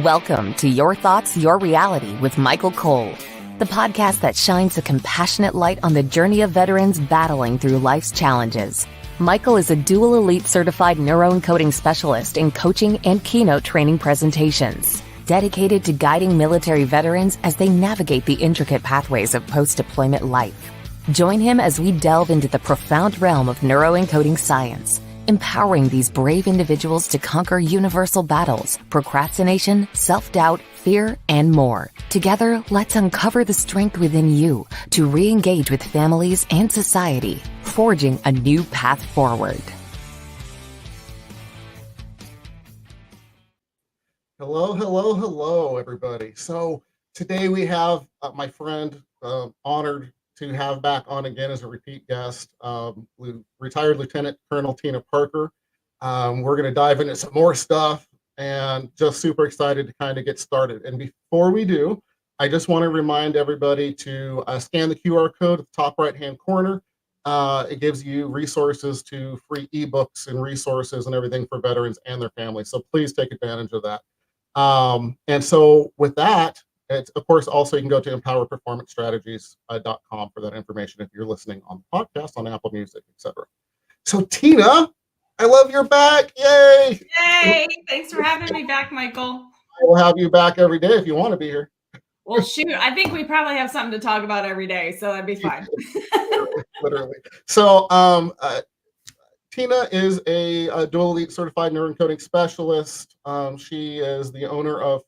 Welcome to Your Thoughts, Your Reality with Michael Cole, the podcast that shines a compassionate light on the journey of veterans battling through life's challenges. Michael is a dual elite certified neuroencoding specialist in coaching and keynote training presentations, dedicated to guiding military veterans as they navigate the intricate pathways of post-deployment life. Join him as we delve into the profound realm of neuroencoding science, empowering these brave individuals to conquer universal battles, procrastination, self-doubt, fear, and more. Together, let's uncover the strength within you to re-engage with families and society, forging a new path forward. Hello, everybody. So today we have my friend, honored to have back on again as a repeat guest, retired Lieutenant Colonel Tina Parker. We're going to dive into some more stuff and just super excited to kind of get started. And before we do, I just want to remind everybody to scan the QR code at the top right-hand corner. It gives you resources to free ebooks and resources and everything for veterans and their families. So please take advantage of that. And so with that, it's, of course, also you can go to empowerperformancestrategies.com for that information if you're listening on the podcast, on Apple Music, etc. So Tina, I love you're back. Yay! Yay! Thanks for having me back, Michael. I will have you back every day if you want to be here. Well, shoot, I think we probably have something to talk about every day, so that'd be fine. Literally. So Tina is a dual elite certified neuroencoding specialist. She is the owner of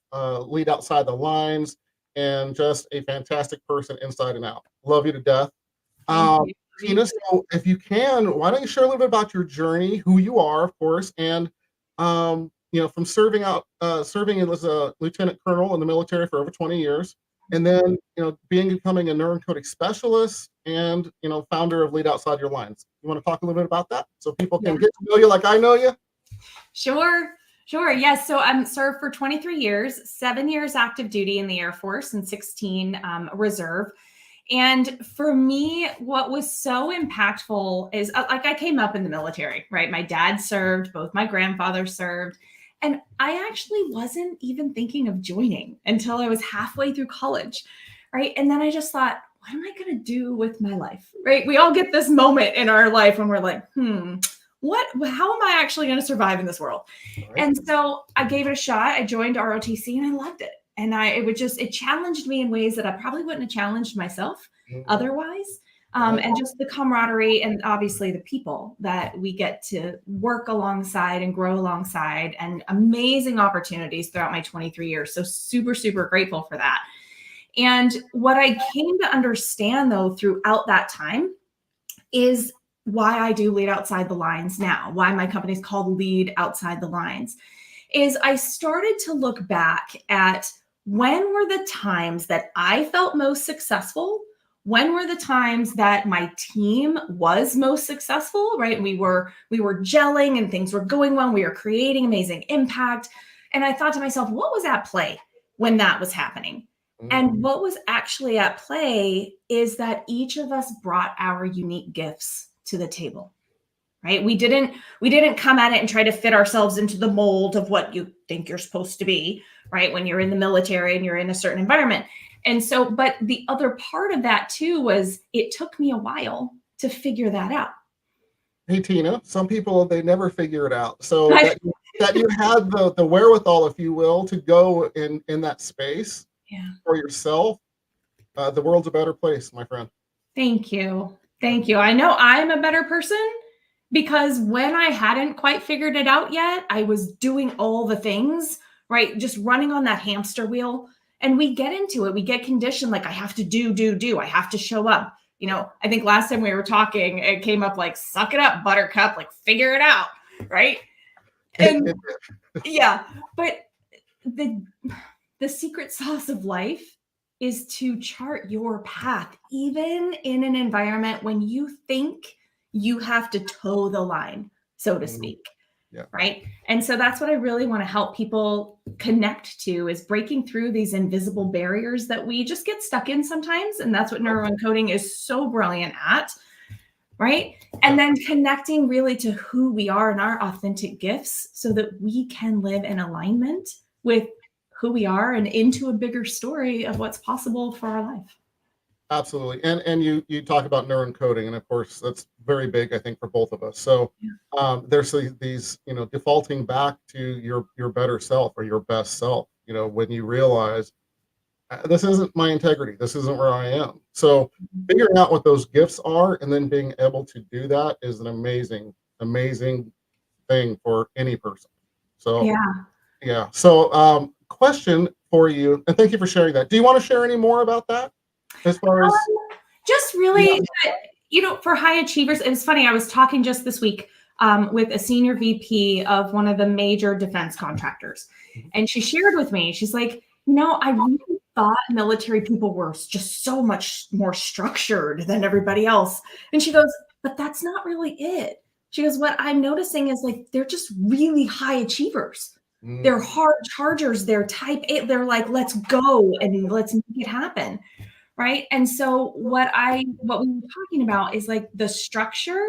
Lead Outside the Lines and just a fantastic person inside and out. Love you to death. Tina, so if you can, why don't you share a little bit about your journey, who you are, of course, and from serving as a lieutenant colonel in the military for over 20 years, and then becoming a neuroencoding specialist and founder of Lead Outside Your Lines. You want to talk a little bit about that so people can get to know you like I know you? Sure. Yes. So I'm served for 23 years, 7 years active duty in the Air Force and 16 reserve. And for me, what was so impactful is I came up in the military, right? My dad served, both my grandfathers served. And I actually wasn't even thinking of joining until I was halfway through college, right? And then I just thought, what am I going to do with my life, right? We all get this moment in our life when we're like, how am I actually going to survive in this world? Right. And so I gave it a shot. I joined ROTC and I loved it. And it challenged me in ways that I probably wouldn't have challenged myself otherwise. And just the camaraderie and obviously the people that we get to work alongside and grow alongside, and amazing opportunities throughout my 23 years. So super, super grateful for that. And what I came to understand though, throughout that time is why I do Lead Outside the Lines now, why my company is called Lead Outside the Lines, is I started to look back at when were the times that I felt most successful. When were the times that my team was most successful, right? We were gelling and things were going well. We were creating amazing impact. And I thought to myself, what was at play when that was happening? And what was actually at play is that each of us brought our unique gifts to the table, right? We didn't come at it and try to fit ourselves into the mold of what you think you're supposed to be, right? When you're in the military and you're in a certain environment. And so, but the other part of that too was it took me a while to figure that out. Hey, Tina, some people, they never figure it out. So that you had the wherewithal, if you will, to go in that space for yourself, the world's a better place, my friend. Thank you. I know I'm a better person because when I hadn't quite figured it out yet, I was doing all the things, right? Just running on that hamster wheel. And we get into it. We get conditioned like I have to do. I have to show up. I think last time we were talking, it came up like, suck it up, buttercup, like figure it out. Right. And yeah, but the secret sauce of life is to chart your path, even in an environment when you think you have to toe the line, so to speak. Yeah. Right. And so that's what I really want to help people connect to, is breaking through these invisible barriers that we just get stuck in sometimes. And that's what neuroencoding is so brilliant at. Right. And then connecting really to who we are and our authentic gifts so that we can live in alignment with who we are and into a bigger story of what's possible for our life. Absolutely. And you talk about neuroencoding, and of course that's very big, I think, for both of us. So there's these, defaulting back to your better self or your best self, when you realize this isn't my integrity, this isn't where I am. So figuring out what those gifts are and then being able to do that is an amazing, amazing thing for any person. So yeah. So question for you, and thank you for sharing that. Do you want to share any more about that? As far as just really, for high achievers, it was funny. I was talking just this week with a senior VP of one of the major defense contractors. And she shared with me, she's like, I really thought military people were just so much more structured than everybody else. And she goes, but that's not really it. She goes, what I'm noticing is like, they're just really high achievers. They're hard chargers. They're type A. They're like, let's go and let's make it happen. Right. And so what we were talking about is like the structure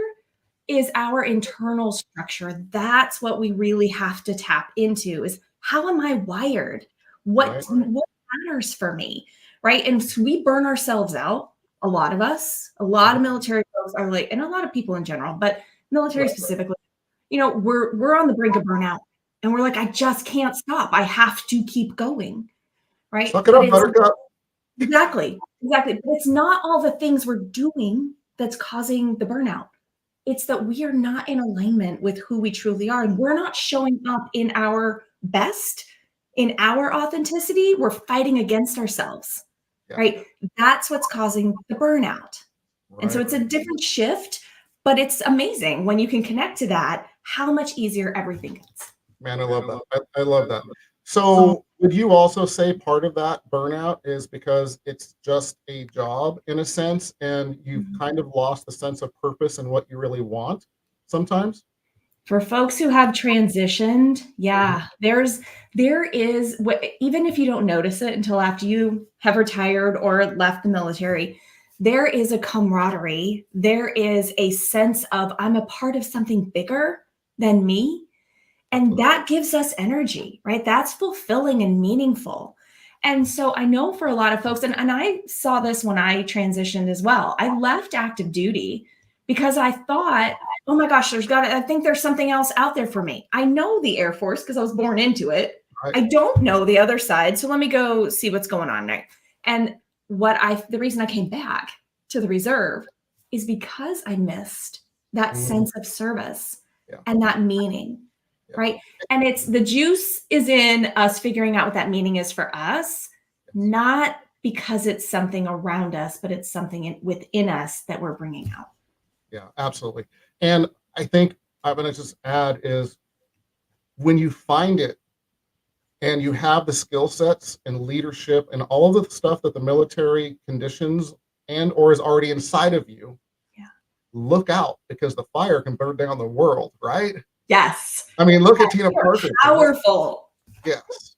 is our internal structure. That's what we really have to tap into is how am I wired? What matters for me? Right. And so we burn ourselves out. A lot of us, a lot of military folks are like, and a lot of people in general, but military specifically, we're on the brink of burnout and we're like, I just can't stop. I have to keep going. Right. Suck it up, buttercup. Exactly. But it's not all the things we're doing that's causing the burnout. It's that we are not in alignment with who we truly are. And we're not showing up in our best, in our authenticity. We're fighting against ourselves, right? That's what's causing the burnout. And so it's a different shift, but it's amazing when you can connect to that, how much easier everything gets. Man, I love that. I love that. So would you also say part of that burnout is because it's just a job in a sense, and you've kind of lost the sense of purpose and what you really want sometimes? For folks who have transitioned, there is, even if you don't notice it until after you have retired or left the military, there is a camaraderie. There is a sense of I'm a part of something bigger than me. And that gives us energy, right? That's fulfilling and meaningful. And so I know for a lot of folks, and I saw this when I transitioned as well. I left active duty because I thought, oh my gosh, I think there's something else out there for me. I know the Air Force because I was born into it. Right. I don't know the other side. So let me go see what's going on there. And the reason I came back to the reserve is because I missed that sense of service and that meaning. Right. And it's the juice is in us figuring out what that meaning is for us, not because it's something around us, but it's something within us that we're bringing out. Yeah, absolutely. And I think I'm going to just add is when you find it and you have the skill sets and leadership and all of the stuff that the military conditions and or is already inside of you, look out because the fire can burn down the world, right? Yes. I mean, look at Tina Parker. Powerful. Yes,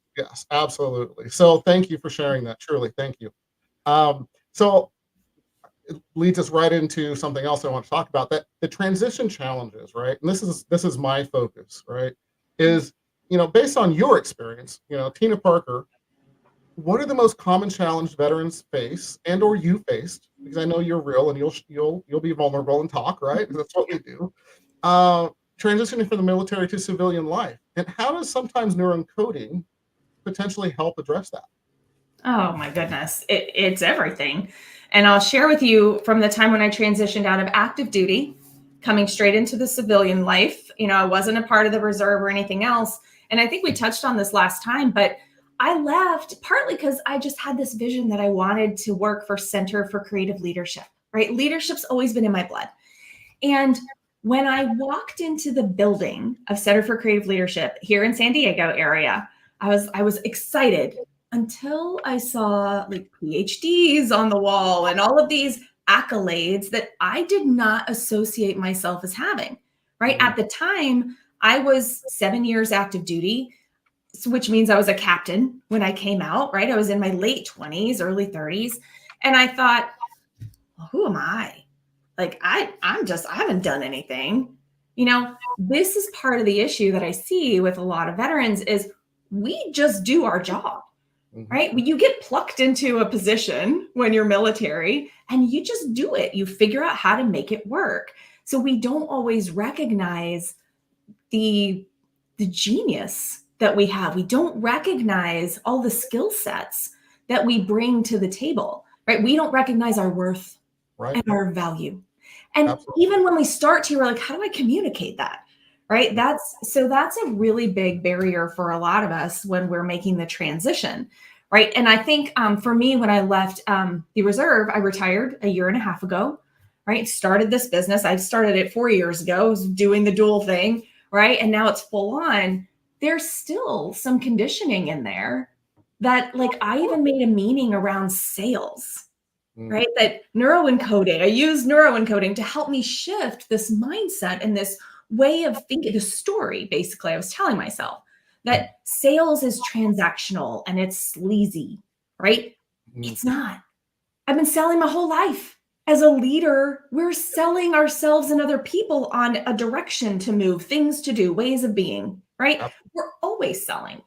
absolutely. So thank you for sharing that. Truly, thank you. So it leads us right into something else I want to talk about, that the transition challenges, right? And this is my focus, right? Is, based on your experience, Tina Parker, what are the most common challenge veterans face and or you faced? Because I know you're real and you'll be vulnerable and talk, right? That's what we do. Transitioning from the military to civilian life. And how does sometimes neuroencoding potentially help address that? Oh my goodness. It's everything. And I'll share with you from the time when I transitioned out of active duty, coming straight into the civilian life. I wasn't a part of the reserve or anything else. And I think we touched on this last time, but I left partly because I just had this vision that I wanted to work for Center for Creative Leadership, right? Leadership's always been in my blood. And when I walked into the building of Center for Creative Leadership here in San Diego area, I was excited until I saw like PhDs on the wall and all of these accolades that I did not associate myself as having, right? At the time, I was 7 years active duty, which means I was a captain when I came out, right? I was in my late 20s, early 30s. And I thought, well, who am I? Like, I haven't done anything. This is part of the issue that I see with a lot of veterans is we just do our job, right? You get plucked into a position when you're military and you just do it. You figure out how to make it work. So we don't always recognize the genius that we have. We don't recognize all the skill sets that we bring to the table, right? We don't recognize our worth and our value. And even when we start to, we're like, how do I communicate that? Right. That's a really big barrier for a lot of us when we're making the transition. Right. And I think for me, when I left the reserve, I retired a year and a half ago. Right. Started this business. I started it 4 years ago, was doing the dual thing. Right. And now it's full on. There's still some conditioning in there that, like, I even made a meaning around sales. Right. That neuroencoding, I use neuroencoding to help me shift this mindset and this way of thinking, the story. Basically, I was telling myself that sales is transactional and it's sleazy, right? It's not. I've been selling my whole life. As a leader, we're selling ourselves and other people on a direction to move, things to do, ways of being, right? We're always selling.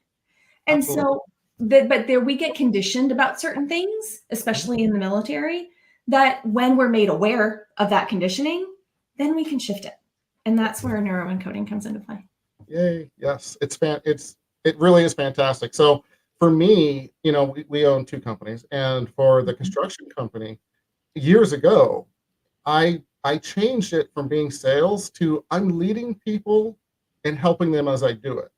And so, but there we get conditioned about certain things, especially in the military, that when we're made aware of that conditioning, then we can shift it. And that's where neuroencoding comes into play. Yay. Yes. It really is fantastic. So for me, we own 2 companies, and for the construction company, years ago, I changed it from being sales to I'm leading people and helping them as I do it.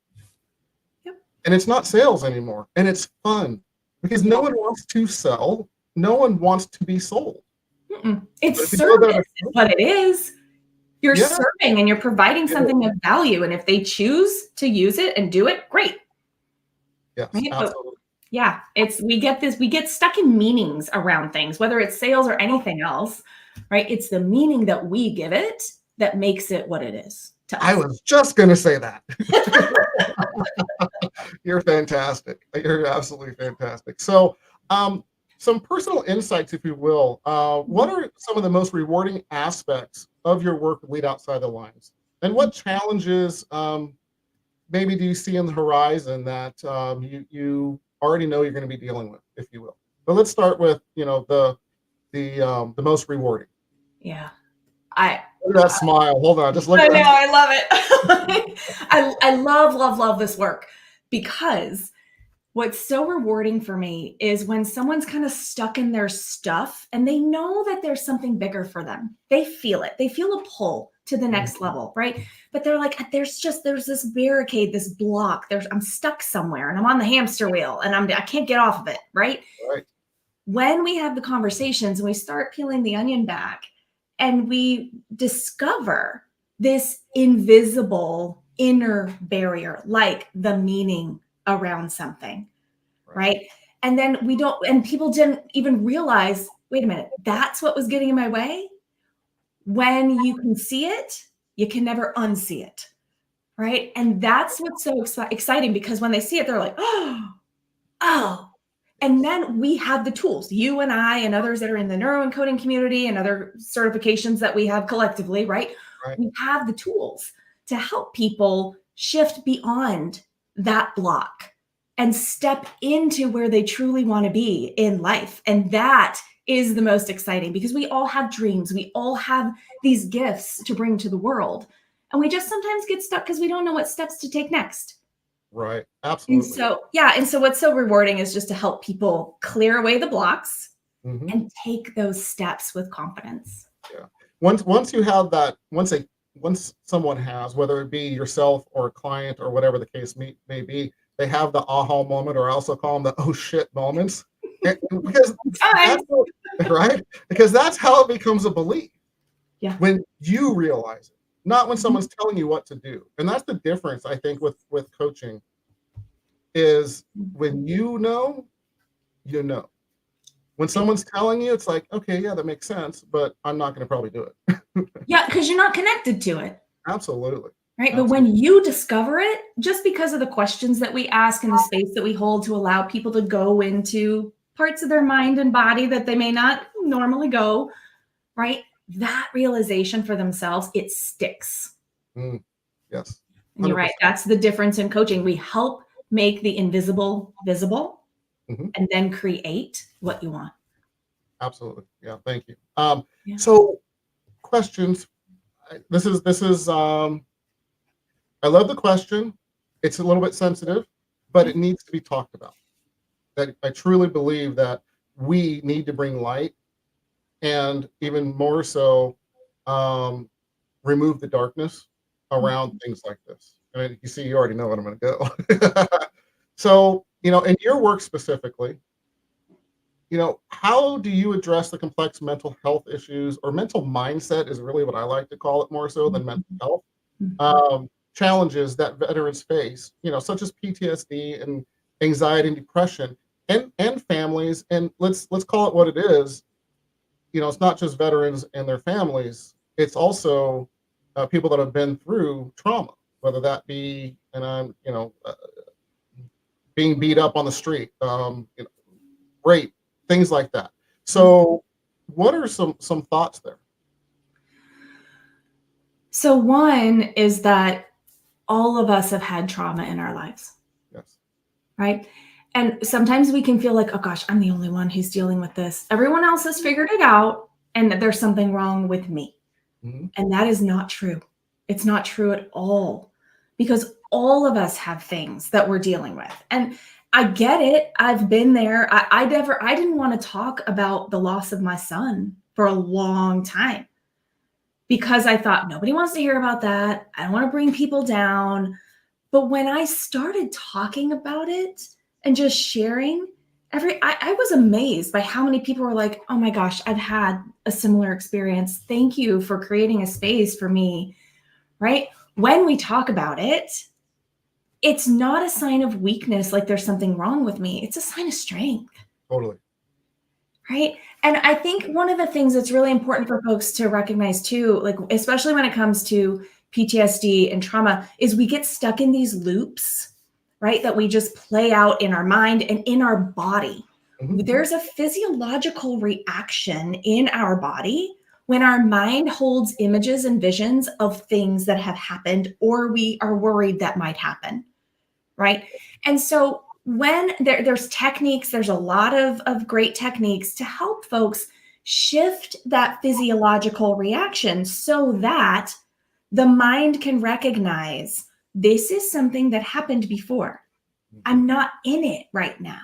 And it's not sales anymore. And it's fun because no one wants to sell. No one wants to be sold. It's service is what it is. You're serving and you're providing something of value. And if they choose to use it and do it, great. Yes, right? absolutely. But we get stuck in meanings around things, whether it's sales or anything else, right? It's the meaning that we give it that makes it what it is to us. I was just going to say that. You're fantastic. You're absolutely fantastic. So, some personal insights, if you will. What are some of the most rewarding aspects of your work with Lead Outside the Lines? And what challenges maybe do you see in the horizon that you already know you're going to be dealing with, if you will? But let's start with the most rewarding. Yeah. Look at that smile. Hold on. Just look at that. I love it. I love this work, because what's so rewarding for me is when someone's kind of stuck in their stuff and they know that there's something bigger for them. They feel it. They feel a pull to the next level, right? But they're like, there's this barricade, this block. I'm stuck somewhere and I'm on the hamster wheel and I can't get off of it, right? Right. When we have the conversations and we start peeling the onion back and we discover this invisible inner barrier, like the meaning around something, right? And then people didn't even realize, wait a minute, that's what was getting in my way. When you can see it, you can never unsee it, right? And that's what's so exciting, because when they see it, they're like, oh. And then we have the tools, you and I and others that are in the neuroencoding community and other certifications that we have collectively, right? We have the tools to help people shift beyond that block and step into where they truly want to be in life. And that is the most exciting, because we all have dreams. We all have these gifts to bring to the world. And we just sometimes get stuck because we don't know what steps to take next. Right. Absolutely. And so what's so rewarding is just to help people clear away the blocks and take those steps with confidence. Yeah. Once you have that, once someone has, whether it be yourself or a client or whatever the case may be, they have the aha moment, or I also call them the oh shit moments. Because that's how it becomes a belief. Yeah. When you realize it, not when someone's telling you what to do. And that's the difference, I think, with coaching, is when you know. When someone's telling you, it's like, okay, yeah, that makes sense, but I'm not going to probably do it. Yeah, because you're not connected to it. Absolutely. Right. But when you discover it, just because of the questions that we ask and the space that we hold to allow people to go into parts of their mind and body that they may not normally go, right? That realization for themselves, it sticks. Yes. 100%. And you're right. That's the difference in coaching. We help make the invisible visible, Mhm. and then create what you want. Absolutely. Yeah. Thank you. Yeah. So questions. This is I love the question. It's a little bit sensitive, but it needs to be talked about. That I truly believe that we need to bring light, and even more so, um, remove the darkness around things like this. I mean, you see, you already know what I'm going to go. So, in your work specifically, how do you address the complex mental health issues, or mental mindset is really what I like to call it, more so than mental health, challenges that veterans face, such as PTSD and anxiety and depression, and families. And let's call it what it is. It's not just veterans and their families. It's also people that have been through trauma, whether that be, and I'm, being beat up on the street, rape, things like that. So, what are some thoughts there? So one is that all of us have had trauma in our lives, Yes. right? And sometimes we can feel like, oh gosh, I'm the only one who's dealing with this. Everyone else has figured it out, and that there's something wrong with me. Mhm. And that is not true. It's not true at all, because all of us have things that we're dealing with. And I get it. I've been there. I didn't want to talk about the loss of my son for a long time, because I thought nobody wants to hear about that. I don't want to bring people down. But when I started talking about it and just sharing, I was amazed by how many people were like, oh my gosh, I've had a similar experience. Thank you for creating a space for me, right? When we talk about it, it's not a sign of weakness, like there's something wrong with me. It's a sign of strength, Totally. right? And I think one of the things that's really important for folks to recognize too, like especially when it comes to PTSD and trauma, is we get stuck in these loops, right? That we just play out in our mind and in our body. Mhm. There's a physiological reaction in our body when our mind holds images and visions of things that have happened or we are worried that might happen, right? And so when there's techniques, there's a lot of great techniques to help folks shift that physiological reaction so that the mind can recognize this is something that happened before. I'm not in it right now.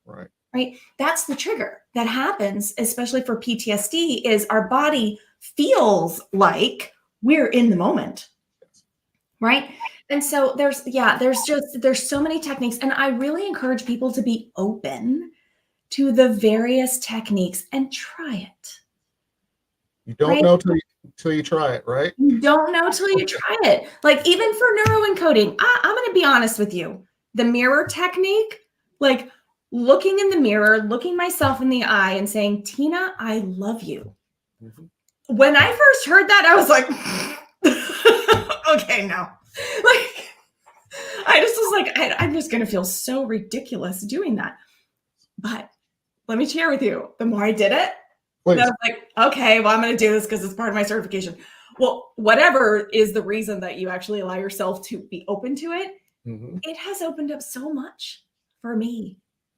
Right. Right? That's the trigger that happens, especially for PTSD, is our body feels like we're in the moment. Right? And so there's so many techniques, and I really encourage people to be open to the various techniques and try it. You don't Right? know till you try it, right? You don't know till you try it. Like even for neuroencoding, I'm going to be honest with you. The mirror technique, like looking in the mirror, looking myself in the eye and saying, Tina, I love you. Mhm. When I first heard that, I was like, okay, no. Like, I just was like, I'm just going to feel so ridiculous doing that. But let me share with you, the more I did it, I Please. was like, okay, well, I'm going to do this because it's part of my certification. Well, whatever is the reason that you actually allow yourself to be open to it, Mhm. it has opened up so much for me.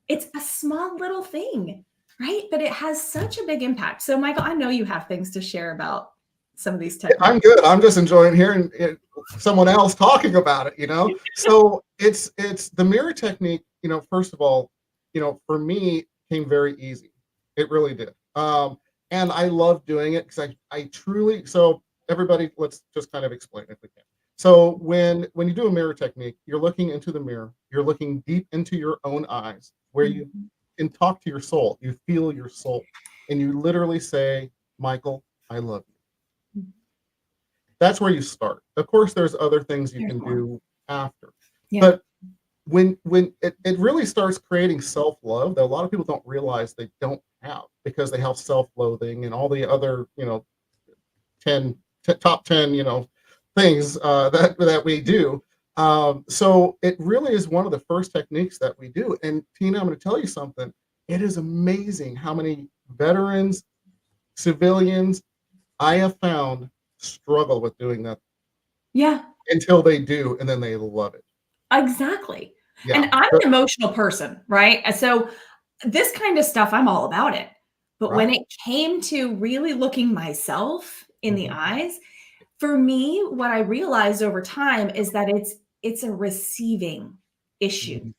It's a small little thing, right? But it has such a big impact. So, Michael, I know you have things to share about some of these techniques. I'm good. I'm just enjoying hearing someone else talking about it. So it's the mirror technique, first of all, for me came very easy. It really did. And I love doing it because I truly, so everybody, let's just kind of explain if we can. So when you do a mirror technique, you're looking into the mirror, you're looking deep into your own eyes where you can talk to your soul, you feel your soul, and you literally say, Michael, I love you. That's where you start. Of course, there's other things you can do after. Yeah. But when it really starts creating self-love that a lot of people don't realize they don't have, because they have self-loathing and all the other, 10 top 10, things that we do. So it really is one of the first techniques that we do. And Tina, I'm going to tell you something. It is amazing how many veterans, civilians I have found struggle with doing that Yeah, until they do, and then they love it. exactly. Yeah. And I'm an emotional person, right? And so this kind of stuff, I'm all about it. But when Right. it came to really looking myself in the Mhm. eyes, for me, what I realized over time is that it's a receiving issue. Mhm.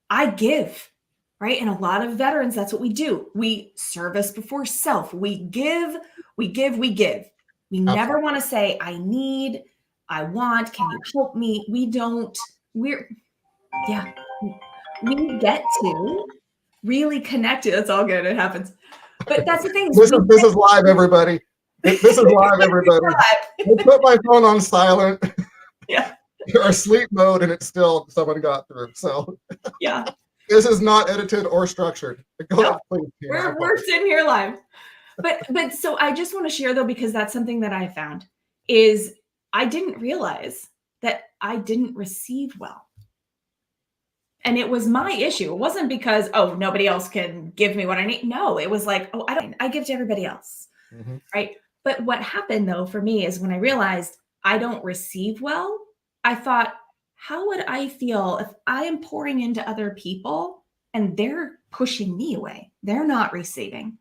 I give, right? And a lot of veterans, that's what we do. We service before self. We give, we give, we give. We never Absolutely. want to say, I need, I want, can you help me? We don't, yeah, we get to really connect it. That's all good. It happens. But that's the thing is This is live, everybody. This is live, everybody. I put my phone on silent yeah, or sleep mode, and it's still someone got through. So yeah. this is not edited or structured. Go No, ahead, please, Tina. I we're sitting here live. But so I just want to share though, because that's something that I found is I didn't realize that I didn't receive well. And it was my issue. It wasn't because, oh, nobody else can give me what I need. No, it was like, oh, I give to everybody else. Mhm. Right. But what happened though for me is when I realized I don't receive well, I thought, how would I feel if I am pouring into other people and they're pushing me away? They're not receiving.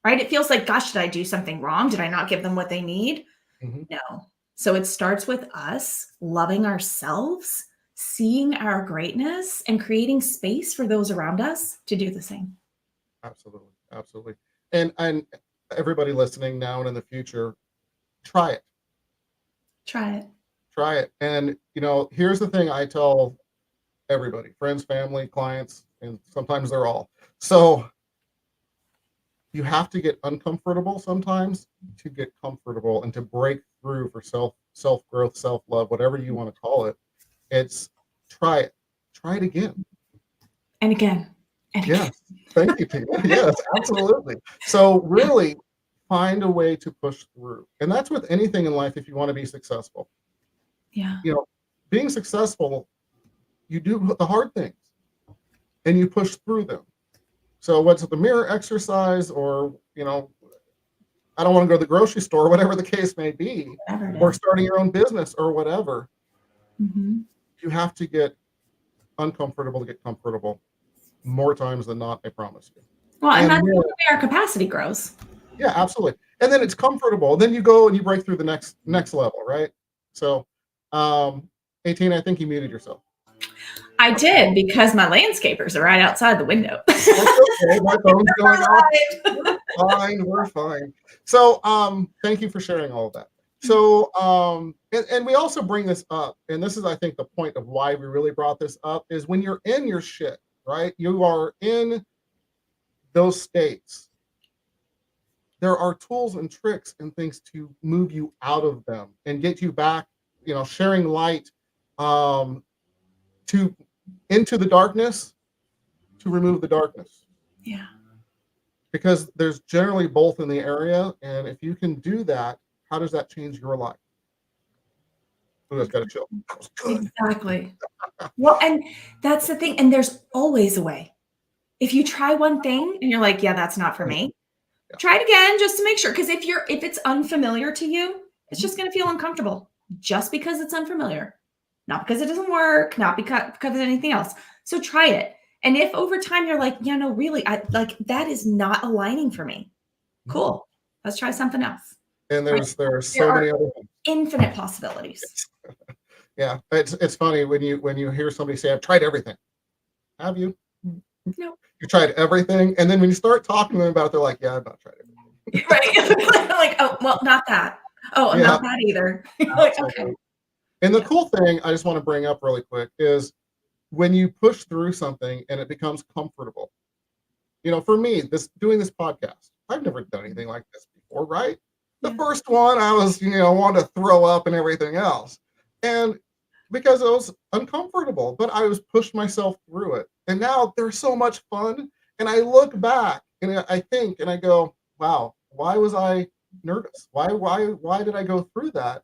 Right. It feels like, gosh, did I do something wrong? Did I not give them what they need? Mhm. No. So it starts with us loving ourselves, seeing our greatness, and creating space for those around us to do the same. Absolutely. Absolutely. And everybody listening now and in the future, try it. Try it. Try it. And here's the thing I tell everybody, friends, family, clients, and sometimes they're all. So you have to get uncomfortable sometimes to get comfortable and to break through for self growth, self love, whatever you want to call it. It's try it. Try it again. And again. And again. Yes. Thank you, Tina. Yes, absolutely. So really find a way to push through. And that's with anything in life if you want to be successful. Yeah. Being successful, you do the hard things and you push through them. So what's the mirror exercise or, I don't want to go to the grocery store, whatever the case may be, Whatever it or is. starting your own business or whatever, Mhm. you have to get uncomfortable to get comfortable more times than not, I promise you. Well, and And that's the then, way our capacity grows. yeah, absolutely. And then it's comfortable. Then you go and you break through the next level, right? So, 18, I think you muted yourself. I did because my landscapers are right outside the window. That's okay. My phone's going off. We're fine. So, thank you for sharing all of that. So, and we also bring this up, and this is, I think, the point of why we really brought this up is when you're in your shit, right? You are in those states. There are tools and tricks and things to move you out of them and get you back, sharing light, to into the darkness to remove the darkness. Yeah. Because there's generally both in the area. And if you can do that, how does that change your life? Oh, that's got to chill. That was good. Exactly. Well, and that's the thing. And there's always a way. If you try one thing and you're like, yeah, that's not for me, Yeah. try it again just to make sure. Because if it's unfamiliar to you, it's just going to feel uncomfortable just because it's unfamiliar, not because it doesn't work, not because of anything else. So try it. And if over time you're like, yeah, no, really, I like that is not aligning for me. Cool. Let's try something else. And Right? there are so many other things. Infinite possibilities. Yeah, it's funny when you hear somebody say, "I've tried everything." Have you? No. You tried everything, and then when you start talking to them about it, they're like, "Yeah, I've not tried everything." Right. Like, oh, well, not that. Oh, Yeah. not that either. Like, okay. And the cool thing I just want to bring up really quick is when you push through something and it becomes comfortable. For me, doing this podcast, I've never done anything like this before, right? The Yeah. first one, I was, wanted to throw up and everything else. And because it was uncomfortable, but I was pushed myself through it. And now they're so much fun. And I look back and I think and I go, wow, why was I nervous? Why did I go through that?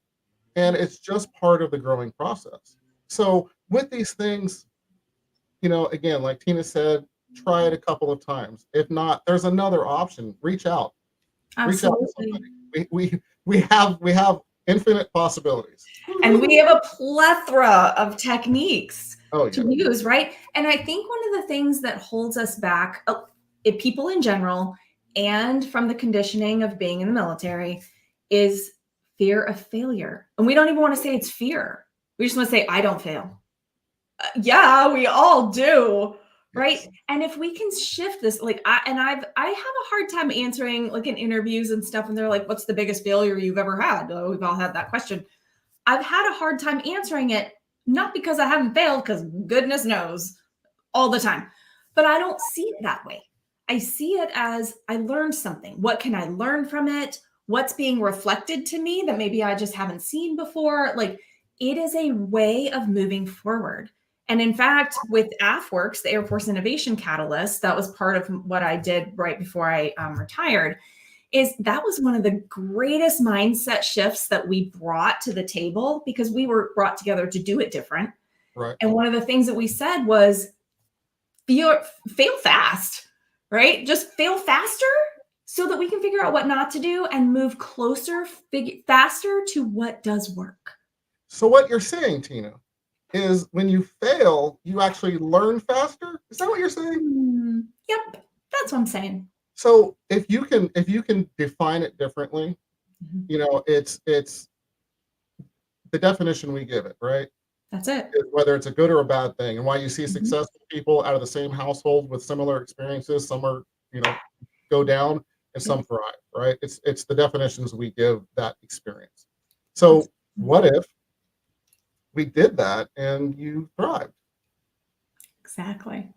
And it's just part of the growing process. So with these things, again, like Tina said, try it a couple of times. If not, there's another option. Reach out. Reach out to Absolutely. somebody. We have Infinite possibilities. And we have a plethora of techniques to use, right? And I think one of the things that holds us back, people in general, and from the conditioning of being in the military, is fear of failure. And we don't even want to say it's fear. We just want to say, I don't fail. Yeah, we all do. Right. Yes. And if we can shift this, like I have a hard time answering like in interviews and stuff. And they're like, what's the biggest failure you've ever had? Oh, we've all had that question. I've had a hard time answering it, not because I haven't failed, because goodness knows all the time, but I don't see it that way. I see it as I learned something. What can I learn from it? What's being reflected to me that maybe I just haven't seen before? Like it is a way of moving forward. And in fact, with AFWorks, the Air Force Innovation Catalyst, that was part of what I did right before I retired, that was one of the greatest mindset shifts that we brought to the table because we were brought together to do it different. Right. And one of the things that we said was fail fast, right? Just fail faster so that we can figure out what not to do and move closer, faster to what does work. So what you're saying, Tina, is when you fail, you actually learn faster? Is that what you're saying? Yep, that's what I'm saying. So if you can define it differently, it's the definition we give it, right? That's it. Whether it's a good or a bad thing, and why you see successful people out of the same household with similar experiences, some are, go down and some thrive, right? It's the definitions we give that experience. So what if we did that and you thrived? Exactly.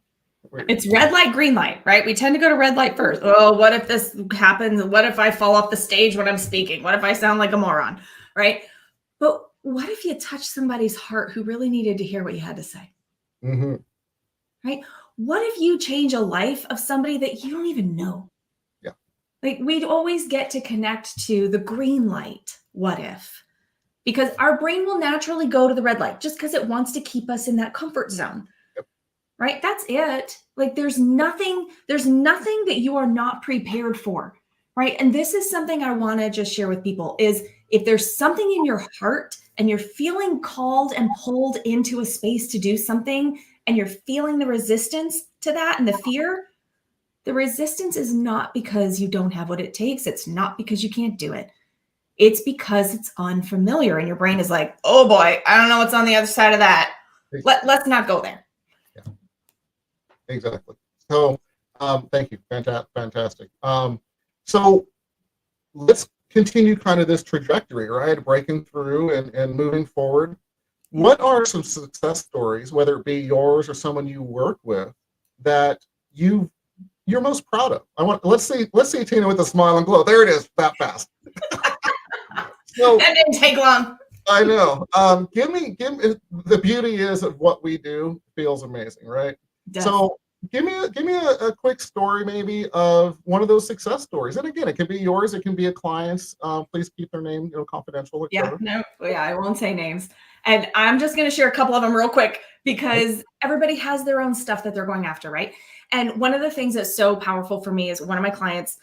It's red light, green light, right? We tend to go to red light first. Oh, what if this happens? What if I fall off the stage when I'm speaking? What if I sound like a moron, right? But what if you touch somebody's heart who really needed to hear what you had to say? Mm-hmm. Right? What if you change a life of somebody that you don't even know? Yeah. Like we'd always get to connect to the green light. What if? Because our brain will naturally go to the red light just because it wants to keep us in that comfort zone. Yep. Right? That's it. Like there's nothing that you are not prepared for. Right? And this is something I want to just share with people is if there's something in your heart and you're feeling called and pulled into a space to do something and you're feeling the resistance to that and the fear, the resistance is not because you don't have what it takes. It's not because you can't do it. It's because it's unfamiliar and your brain is like, oh boy, I don't know what's on the other side of that. Let's not go there. Yeah, exactly. So thank you. Fantastic. So let's continue kind of this trajectory, right? Breaking through and moving forward. What are some success stories, whether it be yours or someone you work with, that you're most proud of? Let's see Tina with a smile and glow. There it is, that fast. So, that didn't take long. I know. Give me the beauty is of what we do feels amazing, right? So give me a quick story maybe of one of those success stories. And again, it could be yours, it can be a client's. Please keep their name confidential. I won't say names. And I'm just going to share a couple of them real quick because everybody has their own stuff that they're going after, right? And one of the things that's so powerful for me is one of my clients,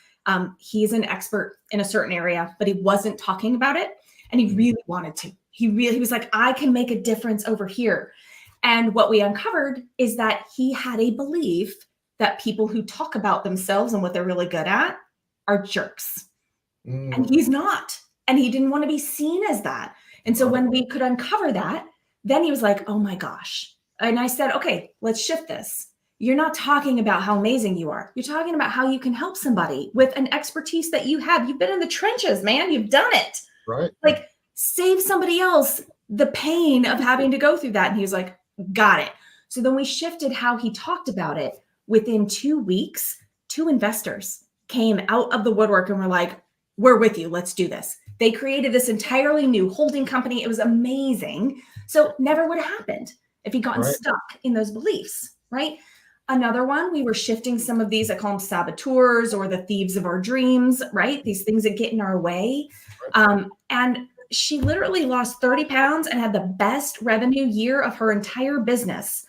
he's an expert in a certain area, but he wasn't talking about it. And he really wanted to. He was like, I can make a difference over here. And what we uncovered is that he had a belief that people who talk about themselves and what they're really good at are jerks. And he's not. And he didn't want to be seen as that. And so when we could uncover that, then he was like, oh my gosh. And I said, okay, let's shift this. You're not talking about how amazing you are. You're talking about how you can help somebody with an expertise that you have. You've been in the trenches, man. You've done it. Right. Like save somebody else the pain of having to go through that. And he was like, got it. So then we shifted how he talked about it. Within 2 weeks, 2 investors came out of the woodwork and were like, we're with you. Let's do this. They created this entirely new holding company. It was amazing. So never would have happened if he'd gotten stuck in those beliefs, right? Another one, we were shifting some of these, I call them saboteurs or the thieves of our dreams, right? These things that get in our way. And she literally lost 30 pounds and had the best revenue year of her entire business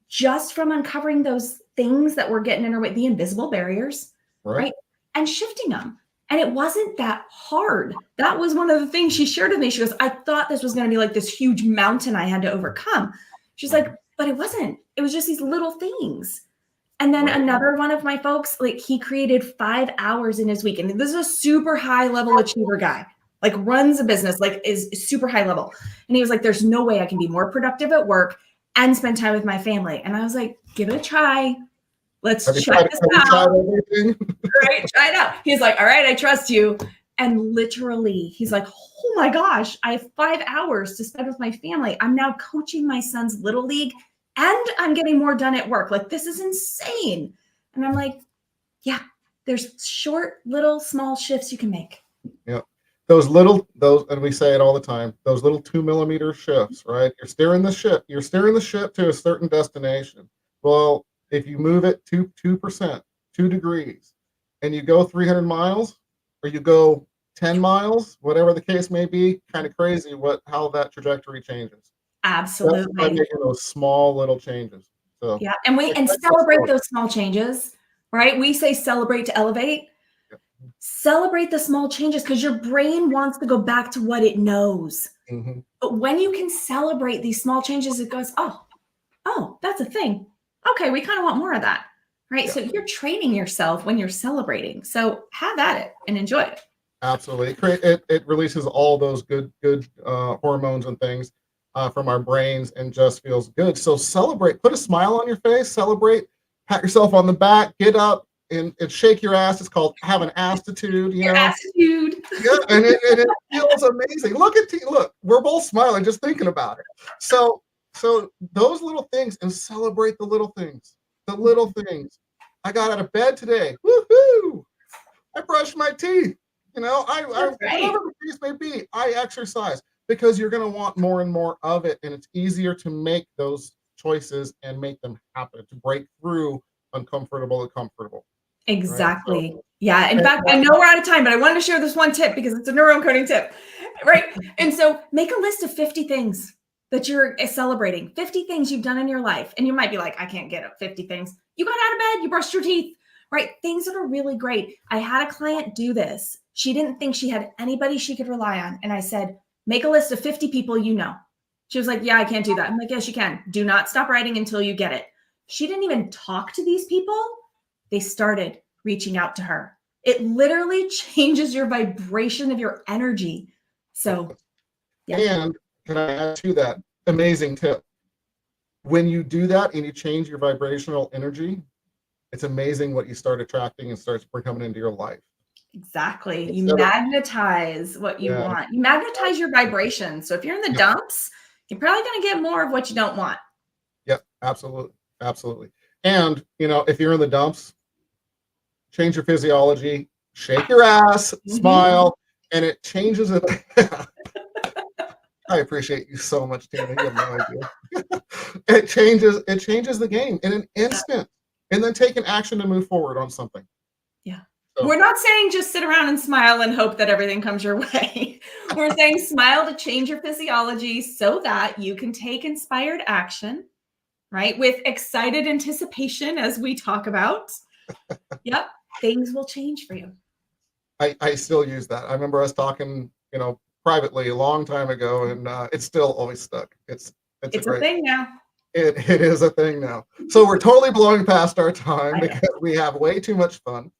just from uncovering those things that were getting in her way, the invisible barriers, right? And shifting them. And it wasn't that hard. That was one of the things she shared with me. She goes, I thought this was going to be like this huge mountain I had to overcome. She's like, but it wasn't. It was just these little things. And then another one of my folks, like he created 5 hours in his week. And this is a super high level achiever guy, like runs a business, like is super high level. And he was like, there's no way I can be more productive at work and spend time with my family. And I was like, give it a try. Let's check this out. Right? Try it out. He's like, all right, I trust you. And literally, he's like, oh my gosh, I have 5 hours to spend with my family. I'm now coaching my son's little league and I'm getting more done at work. Like, this is insane. And I'm like, yeah, there's short, little, small shifts you can make. Yeah. And we say it all the time, those little 2 millimeter shifts, right? You're steering the ship to a certain destination. Well, if you move it 2%, 2 degrees, and you go 300 miles or you go 10 miles, whatever the case may be, kind of crazy how that trajectory changes. Absolutely. That's by making those small little changes. So yeah, and celebrate those small changes, right? We say celebrate to elevate. Celebrate the small changes because your brain wants to go back to what it knows. Mm-hmm. But when you can celebrate these small changes, it goes, oh, that's a thing. Okay, we kind of want more of that, right? Yeah. So you're training yourself when you're celebrating. So have at it and enjoy it. Absolutely. It releases all those good hormones and things from our brains and just feels good. So celebrate, put a smile on your face, celebrate, pat yourself on the back, get up and shake your ass. It's called have an attitude, you know. Attitude. Yeah, and it feels amazing. Look, we're both smiling just thinking about it. So those little things, and celebrate the little things. The little things. I got out of bed today. Woohoo! I brushed my teeth. You know, whatever the case may be, I exercise because you're going to want more and more of it, and it's easier to make those choices and make them happen, to break through uncomfortable and comfortable. Exactly. Right? So, yeah. In fact, I know we're out of time, but I wanted to share this one tip because it's a neuroencoding tip, right? And so make a list of 50 things that you're celebrating, 50 things you've done in your life. And you might be like, I can't get up 50 things. You got out of bed, you brushed your teeth, right? Things that are really great. I had a client do this. She didn't think she had anybody she could rely on. And I said, make a list of 50 people you know. She was like, yeah, I can't do that. I'm like, yes, you can. Do not stop writing until you get it. She didn't even talk to these people. They started reaching out to her. It literally changes your vibration of your energy. So, yeah. And can I add to that amazing tip? When you do that and you change your vibrational energy, it's amazing what you start attracting and starts coming into your life. Exactly. You magnetize what you want. You magnetize your vibration. So if you're in the dumps, you're probably going to get more of what you don't want. Yep, absolutely. Absolutely. And, you know, if you're in the dumps, change your physiology, shake your ass, smile, and it changes it. I appreciate you so much, Tina. You have no idea. It changes the game in an instant, and then take an action to move forward on something. Yeah. So, we're not saying just sit around and smile and hope that everything comes your way. We're saying smile to change your physiology so that you can take inspired action, right? With excited anticipation, as we talk about. Yep. Things will change for you. I still use that. I remember us talking, you know, privately a long time ago, and it's still always stuck. It's a thing now. It is a thing now. So we're totally blowing past our time because we have way too much fun.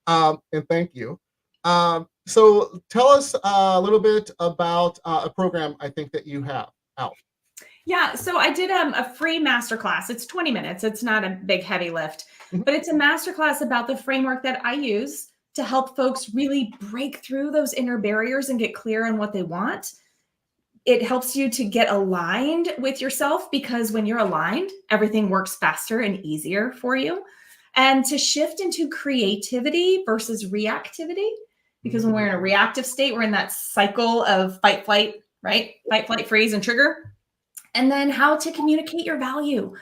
And thank you. So tell us a little bit about a program I think that you have out. Yeah, so I did a free masterclass. It's 20 minutes. It's not a big heavy lift, but it's a masterclass about the framework that I use to help folks really break through those inner barriers and get clear on what they want. It helps you to get aligned with yourself because when you're aligned, everything works faster and easier for you. And to shift into creativity versus reactivity, because when we're in a reactive state, we're in that cycle of fight, flight, right? Fight, flight, freeze, and trigger. And then how to communicate your value.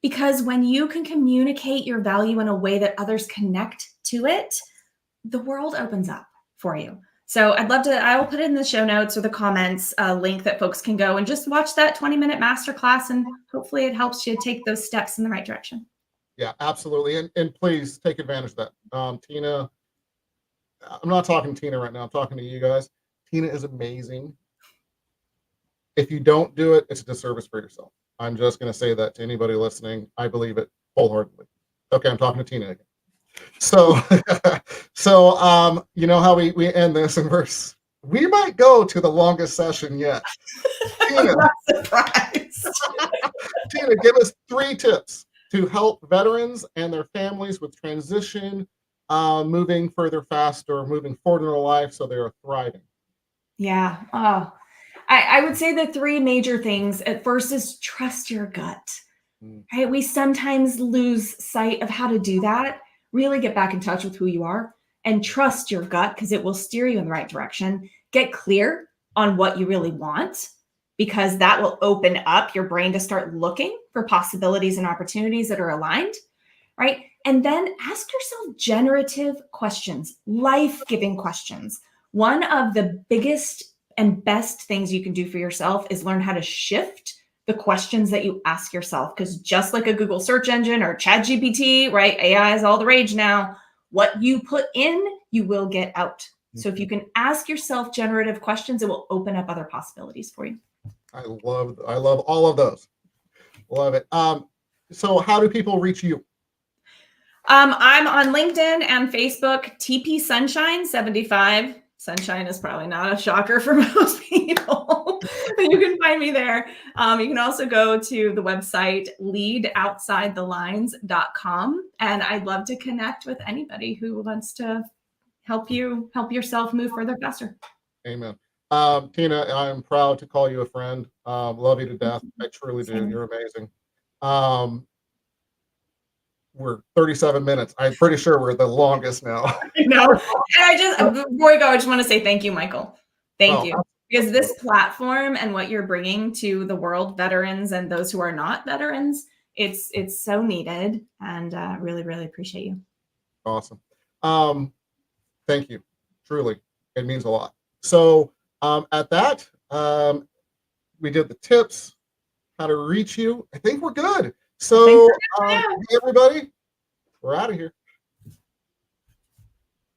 Because when you can communicate your value in a way that others connect to it, the world opens up for you. So I will put it in the show notes or the comments, a link that folks can go and just watch that 20-minute masterclass. And hopefully it helps you take those steps in the right direction. Yeah, absolutely. And please take advantage of that. Tina I'm not talking to Tina right now. I'm talking to you guys. Tina is amazing. If you don't do it, it's a disservice for yourself. I'm just going to say that to anybody listening. I believe it wholeheartedly. Okay, I'm talking to Tina again. So, you know how we end this in verse. We might go to the longest session yet. Tina, I'm not surprised. Tina, give us 3 tips to help veterans and their families with transition, moving further faster, moving forward in their life so they are thriving. Yeah. Oh, I would say the 3 major things at first is trust your gut. Right? We sometimes lose sight of how to do that. Really get back in touch with who you are and trust your gut because it will steer you in the right direction. Get clear on what you really want because that will open up your brain to start looking for possibilities and opportunities that are aligned, right? And then ask yourself generative questions, life-giving questions. One of the biggest and best things you can do for yourself is learn how to shift the questions that you ask yourself. Because just like a Google search engine or ChatGPT, right? AI is all the rage now. What you put in, you will get out. So if you can ask yourself generative questions, it will open up other possibilities for you. I love all of those. Love it. So how do people reach you? I'm on LinkedIn and Facebook, TP Sunshine 75. Sunshine is probably not a shocker for most people, but you can find me there. You can also go to the website leadoutside-the-lines.com. And I'd love to connect with anybody who wants to help yourself move further faster. Amen. Tina, I'm proud to call you a friend. Love you to death. I truly do. You're amazing. We're 37 minutes. I'm pretty sure we're the longest now. No, and before we go, I just want to say thank you, Michael. Thank you. Because this platform and what you're bringing to the world, veterans and those who are not veterans, it's so needed, and really, really appreciate you. Awesome. Thank you. Truly, it means a lot. So at that, we did the tips, how to reach you. I think we're good. So, hey, everybody, we're out of here.